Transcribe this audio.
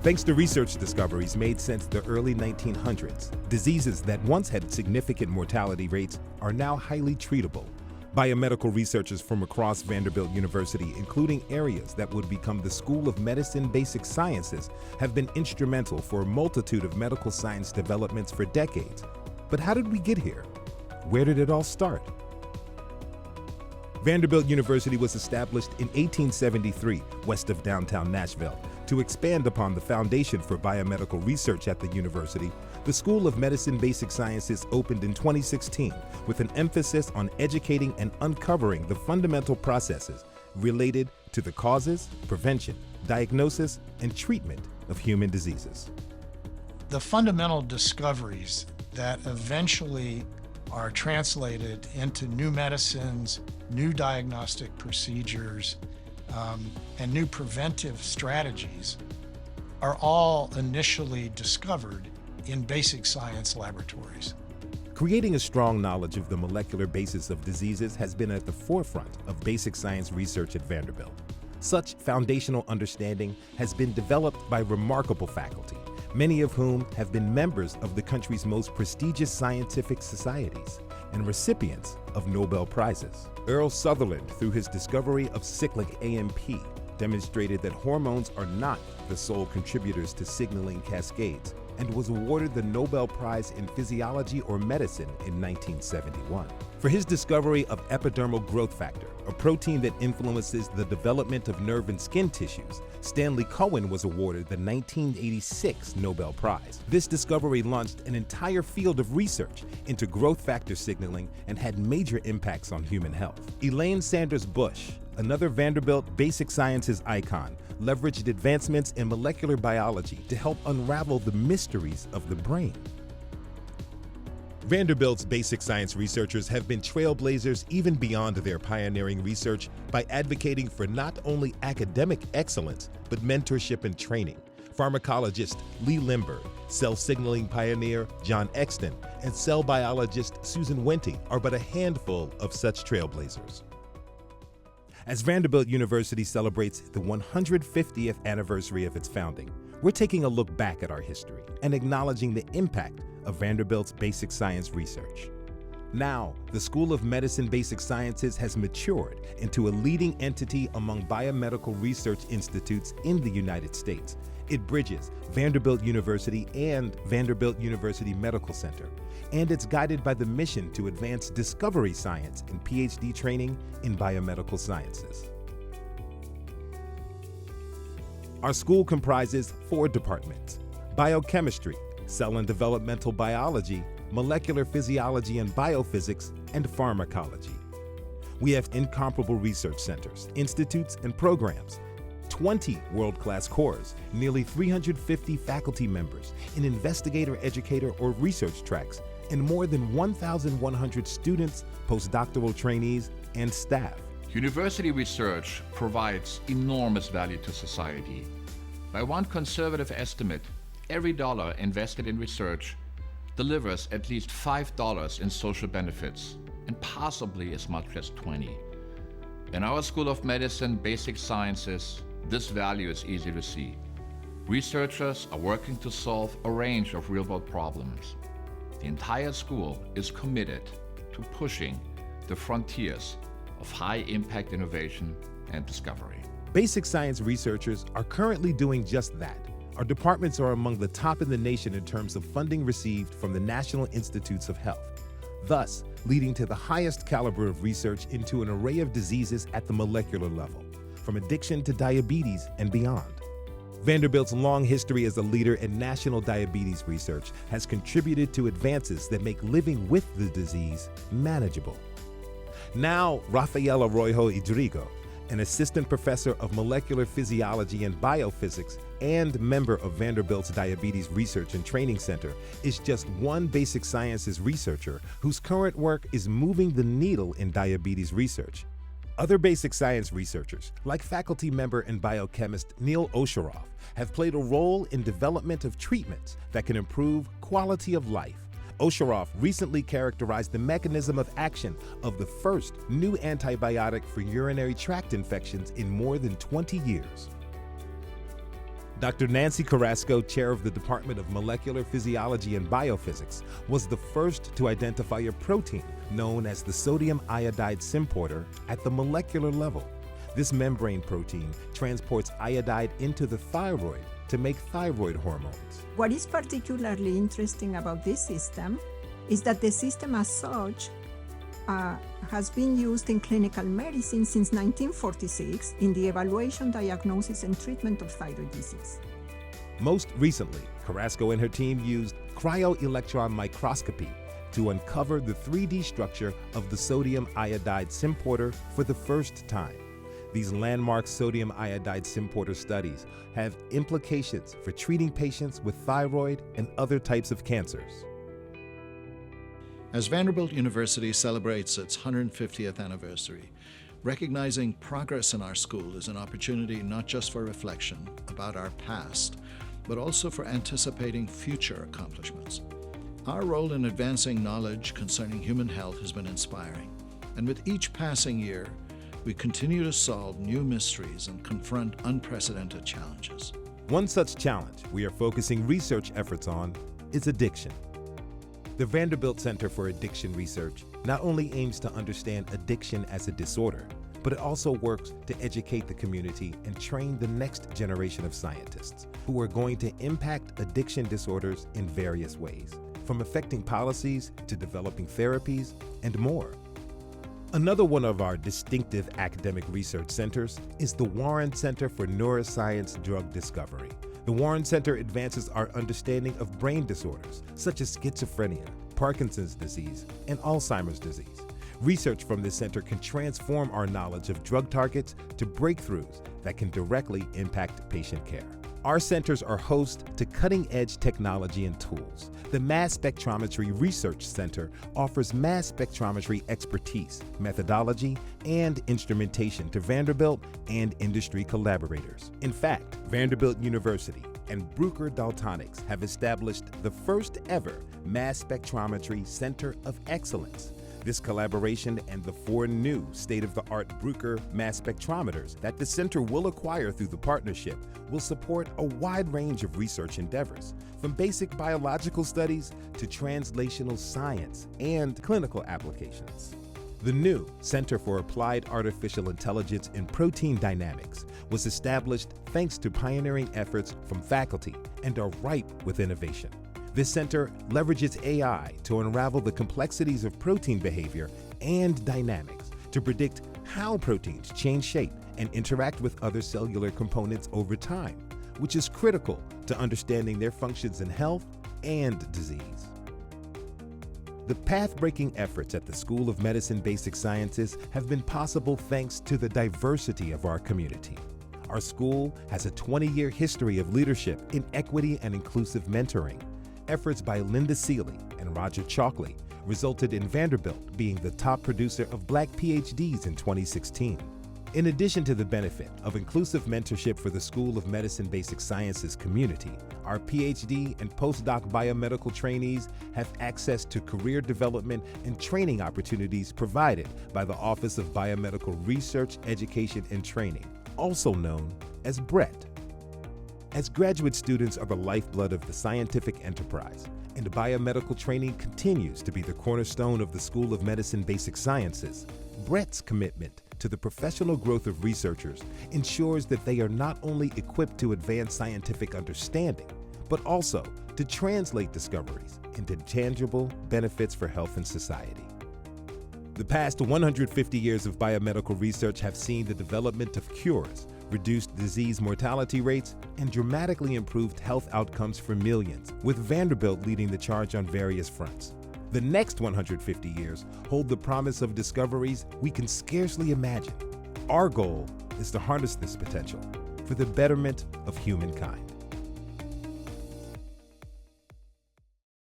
Thanks to research discoveries made since the early 1900s, diseases that once had significant mortality rates are now highly treatable. Biomedical researchers from across Vanderbilt University, including areas that would become the School of Medicine Basic Sciences, have been instrumental for a multitude of medical science developments for decades. But how did we get here? Where did it all start? Vanderbilt University was established in 1873, west of downtown Nashville. To expand upon the foundation for biomedical research at the university, the School of Medicine Basic Sciences opened in 2016 with an emphasis on educating and uncovering the fundamental processes related to the causes, prevention, diagnosis, and treatment of human diseases. The fundamental discoveries that eventually are translated into new medicines, new diagnostic procedures, and new preventive strategies are all initially discovered in basic science laboratories. Creating a strong knowledge of the molecular basis of diseases has been at the forefront of basic science research at Vanderbilt. Such foundational understanding has been developed by remarkable faculty, many of whom have been members of the country's most prestigious scientific societies and recipients of Nobel Prizes. Earl Sutherland, through his discovery of cyclic AMP, demonstrated that hormones are not the sole contributors to signaling cascades, and was awarded the Nobel Prize in Physiology or Medicine in 1971. For his discovery of epidermal growth factor, a protein that influences the development of nerve and skin tissues, Stanley Cohen was awarded the 1986 Nobel Prize. This discovery launched an entire field of research into growth factor signaling and had major impacts on human health. Elaine Sanders Bush, another Vanderbilt basic sciences icon, leveraged advancements in molecular biology to help unravel the mysteries of the brain. Vanderbilt's basic science researchers have been trailblazers even beyond their pioneering research by advocating for not only academic excellence, but mentorship and training. Pharmacologist Lee Limburg, cell signaling pioneer John Exton, and cell biologist Susan Wente are but a handful of such trailblazers. As Vanderbilt University celebrates the 150th anniversary of its founding, we're taking a look back at our history and acknowledging the impact of Vanderbilt's basic science research. Now, the School of Medicine Basic Sciences has matured into a leading entity among biomedical research institutes in the United States. It bridges Vanderbilt University and Vanderbilt University Medical Center, and it's guided by the mission to advance discovery science and PhD training in biomedical sciences. Our school comprises 4 departments: biochemistry, cell and developmental biology, molecular physiology and biophysics, and pharmacology. We have incomparable research centers, institutes, and programs, 20 world-class cores, nearly 350 faculty members, an investigator, educator, or research tracks, and more than 1,100 students, postdoctoral trainees, and staff. University research provides enormous value to society. By one conservative estimate, every dollar invested in research delivers at least $5 in social benefits, and possibly as much as 20. In our School of Medicine Basic Sciences, this value is easy to see. Researchers are working to solve a range of real-world problems. The entire school is committed to pushing the frontiers of high-impact innovation and discovery. Basic science researchers are currently doing just that. Our departments are among the top in the nation in terms of funding received from the National Institutes of Health, thus leading to the highest caliber of research into an array of diseases at the molecular level, from addiction to diabetes and beyond. Vanderbilt's long history as a leader in national diabetes research has contributed to advances that make living with the disease manageable. Now, Rafaela Rojo Idrigo, an assistant professor of molecular physiology and biophysics and member of Vanderbilt's Diabetes Research and Training Center, is just one basic sciences researcher whose current work is moving the needle in diabetes research. Other basic science researchers, like faculty member and biochemist Neil Osheroff, have played a role in development of treatments that can improve quality of life. Osheroff recently characterized the mechanism of action of the first new antibiotic for urinary tract infections in more than 20 years. Dr. Nancy Carrasco, chair of the Department of Molecular Physiology and Biophysics, was the first to identify a protein known as the sodium iodide symporter at the molecular level. This membrane protein transports iodide into the thyroid to make thyroid hormones. What is particularly interesting about this system is that the system as such has been used in clinical medicine since 1946 in the evaluation, diagnosis, and treatment of thyroid disease. Most recently, Carrasco and her team used cryo-electron microscopy to uncover the 3D structure of the sodium iodide symporter for the first time. These landmark sodium iodide symporter studies have implications for treating patients with thyroid and other types of cancers. As Vanderbilt University celebrates its 150th anniversary, recognizing progress in our school is an opportunity not just for reflection about our past, but also for anticipating future accomplishments. Our role in advancing knowledge concerning human health has been inspiring, and with each passing year, we continue to solve new mysteries and confront unprecedented challenges. One such challenge we are focusing research efforts on is addiction. The Vanderbilt Center for Addiction Research not only aims to understand addiction as a disorder, but it also works to educate the community and train the next generation of scientists who are going to impact addiction disorders in various ways, from affecting policies to developing therapies and more. Another one of our distinctive academic research centers is the Warren Center for Neuroscience Drug Discovery. The Warren Center advances our understanding of brain disorders such as schizophrenia, Parkinson's disease, and Alzheimer's disease. Research from this center can transform our knowledge of drug targets to breakthroughs that can directly impact patient care. Our centers are host to cutting-edge technology and tools. The Mass Spectrometry Research Center offers mass spectrometry expertise, methodology, and instrumentation to Vanderbilt and industry collaborators. In fact, Vanderbilt University and Bruker Daltonics have established the first ever Mass Spectrometry Center of Excellence. This collaboration and the 4 new state-of-the-art Bruker mass spectrometers that the center will acquire through the partnership will support a wide range of research endeavors, from basic biological studies to translational science and clinical applications. The new Center for Applied Artificial Intelligence in Protein Dynamics was established thanks to pioneering efforts from faculty and are ripe with innovation. This center leverages AI to unravel the complexities of protein behavior and dynamics to predict how proteins change shape and interact with other cellular components over time, which is critical to understanding their functions in health and disease. The path-breaking efforts at the School of Medicine Basic Sciences have been possible thanks to the diversity of our community. Our school has a 20-year history of leadership in equity and inclusive mentoring. Efforts by Linda Seeley and Roger Chalkley resulted in Vanderbilt being the top producer of Black PhDs in 2016. In addition to the benefit of inclusive mentorship for the School of Medicine Basic Sciences community, our PhD and postdoc biomedical trainees have access to career development and training opportunities provided by the Office of Biomedical Research, Education, and Training, also known as BRET. As graduate students are the lifeblood of the scientific enterprise, and biomedical training continues to be the cornerstone of the School of Medicine Basic Sciences, BRET's commitment to the professional growth of researchers ensures that they are not only equipped to advance scientific understanding, but also to translate discoveries into tangible benefits for health and society. The past 150 years of biomedical research have seen the development of cures, reduced disease mortality rates, and dramatically improved health outcomes for millions, with Vanderbilt leading the charge on various fronts. The next 150 years hold the promise of discoveries we can scarcely imagine. Our goal is to harness this potential for the betterment of humankind.